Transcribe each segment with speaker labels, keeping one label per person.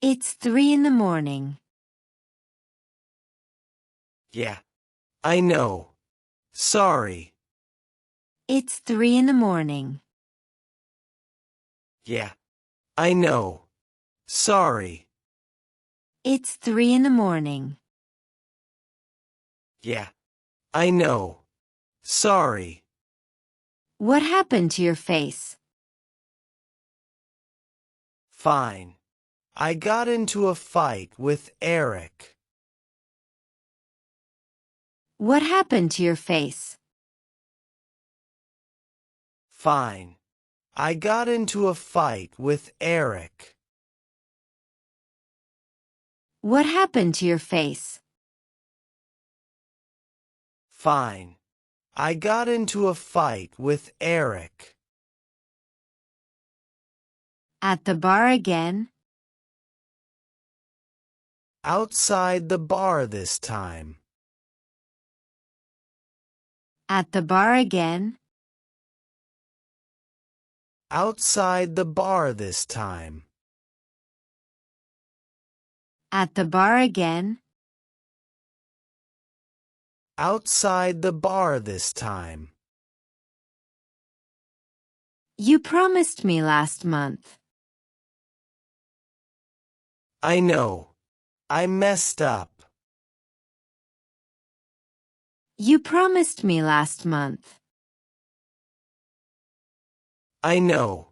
Speaker 1: It's 3 in the morning.
Speaker 2: Yeah, I know. Sorry.
Speaker 1: It's 3 in the morning.
Speaker 2: Yeah, I know. Sorry.
Speaker 1: It's 3 in the morning.
Speaker 2: Yeah, I know. Sorry.
Speaker 1: What happened to your face?
Speaker 2: Fine. I got into a fight with Eric.
Speaker 1: What happened to your face?
Speaker 2: Fine. I got into a fight with Eric.
Speaker 1: What happened to your face?
Speaker 2: Fine. I got into a fight with Eric.
Speaker 1: At the bar again?
Speaker 2: Outside the bar this time.
Speaker 1: At the bar again?
Speaker 2: Outside the bar this time.
Speaker 1: At the bar again?
Speaker 2: Outside the bar this time.
Speaker 1: You promised me last month.
Speaker 2: I know. I messed up.
Speaker 1: You promised me last month.
Speaker 2: I know.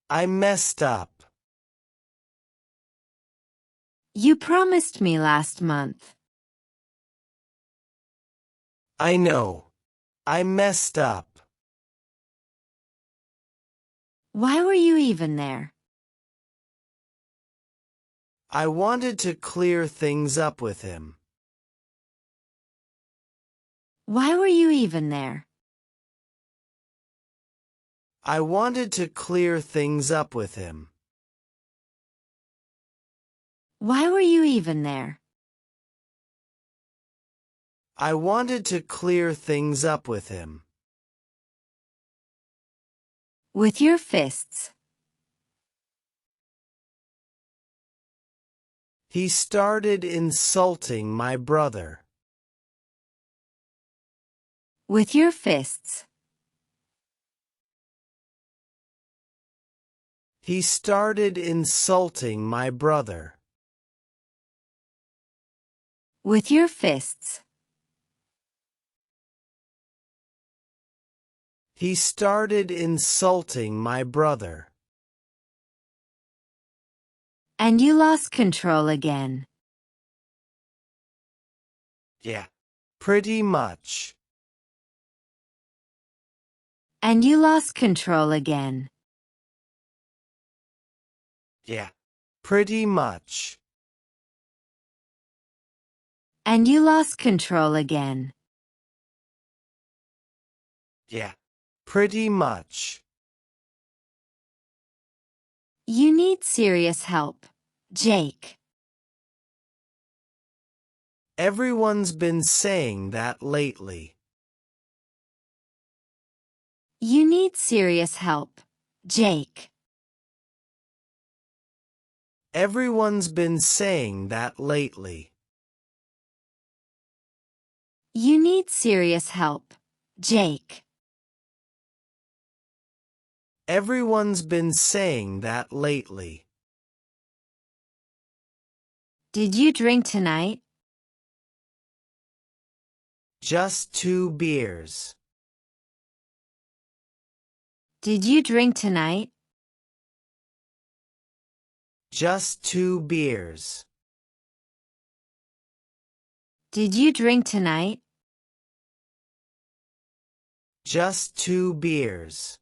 Speaker 2: I messed up.
Speaker 1: You promised me last month.
Speaker 2: I know. I messed up.
Speaker 1: Why were you even there?
Speaker 2: I wanted to clear things up with him.
Speaker 1: Why were you even there?
Speaker 2: I wanted to clear things up with him.
Speaker 1: Why were you even there?
Speaker 2: I wanted to clear things up with him.
Speaker 1: With your fists.
Speaker 2: He started insulting my brother.
Speaker 1: With your fists.
Speaker 2: He started insulting my brother.
Speaker 1: With your fists.
Speaker 2: He started insulting my brother.
Speaker 1: And you lost control again.
Speaker 2: Yeah, pretty much.
Speaker 1: And you lost control again.
Speaker 2: Yeah, pretty much.
Speaker 1: And you lost control again.
Speaker 2: Yeah, pretty much.
Speaker 1: You need serious help, Jake.
Speaker 2: Everyone's been saying that lately.
Speaker 1: You need serious help, Jake.
Speaker 2: Everyone's been saying that lately.
Speaker 1: You need serious help, Jake.
Speaker 2: Everyone's been saying that lately.
Speaker 1: Did you drink tonight?
Speaker 2: Just 2 beers.
Speaker 1: Did you drink tonight?
Speaker 2: Just 2 beers.
Speaker 1: Did you drink tonight?
Speaker 2: Just 2 beers.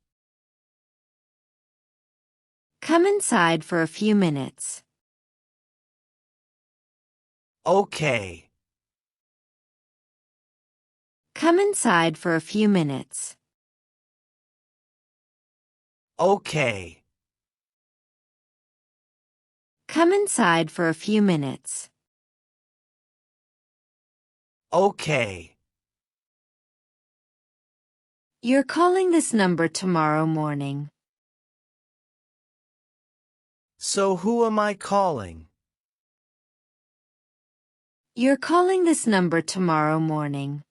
Speaker 1: Come inside for a few minutes.
Speaker 2: Okay.
Speaker 1: Come inside for a few minutes.
Speaker 2: Okay.
Speaker 1: Come inside for a few minutes.
Speaker 2: Okay.
Speaker 1: You're calling this number tomorrow morning.
Speaker 2: So who am I calling?
Speaker 1: You're calling this number tomorrow morning.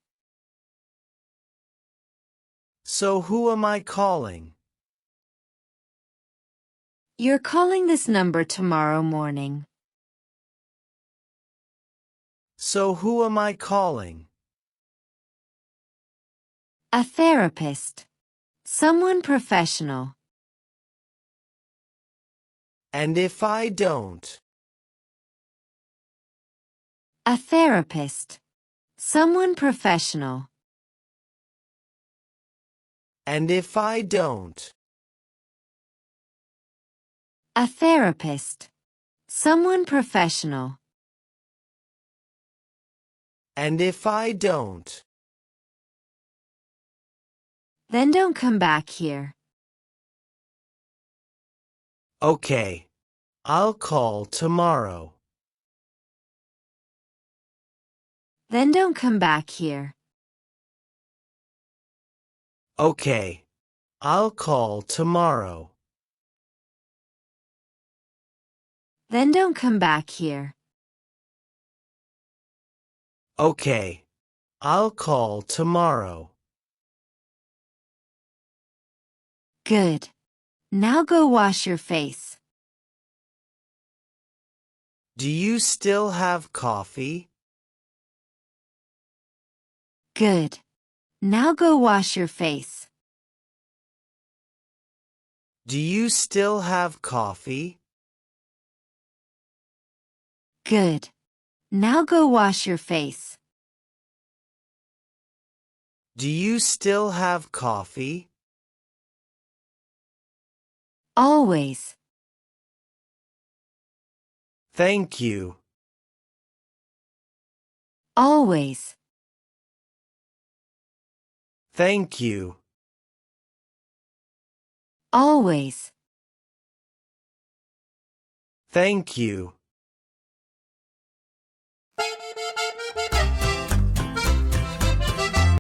Speaker 2: So who am I calling?
Speaker 1: You're calling this number tomorrow morning.
Speaker 2: So who am I calling?
Speaker 1: A therapist. Someone professional.
Speaker 2: And if I don't?
Speaker 1: A therapist. Someone professional.
Speaker 2: And if I don't?
Speaker 1: A therapist. Someone professional.
Speaker 2: And if I don't?
Speaker 1: Then don't come back here.
Speaker 2: Okay. I'll call tomorrow.
Speaker 1: Then don't come back here.
Speaker 2: Okay. I'll call tomorrow.
Speaker 1: Then don't come back here.
Speaker 2: Okay. I'll call tomorrow.
Speaker 1: Good. Now go wash your face.
Speaker 2: Do you still have coffee?
Speaker 1: Good. Now go wash your face.
Speaker 2: Do you still have coffee?
Speaker 1: Good. Now go wash your face.
Speaker 2: Do you still have coffee?
Speaker 1: Always.
Speaker 2: Thank you.
Speaker 1: Always.
Speaker 2: Thank you.
Speaker 1: Always.
Speaker 2: Thank you.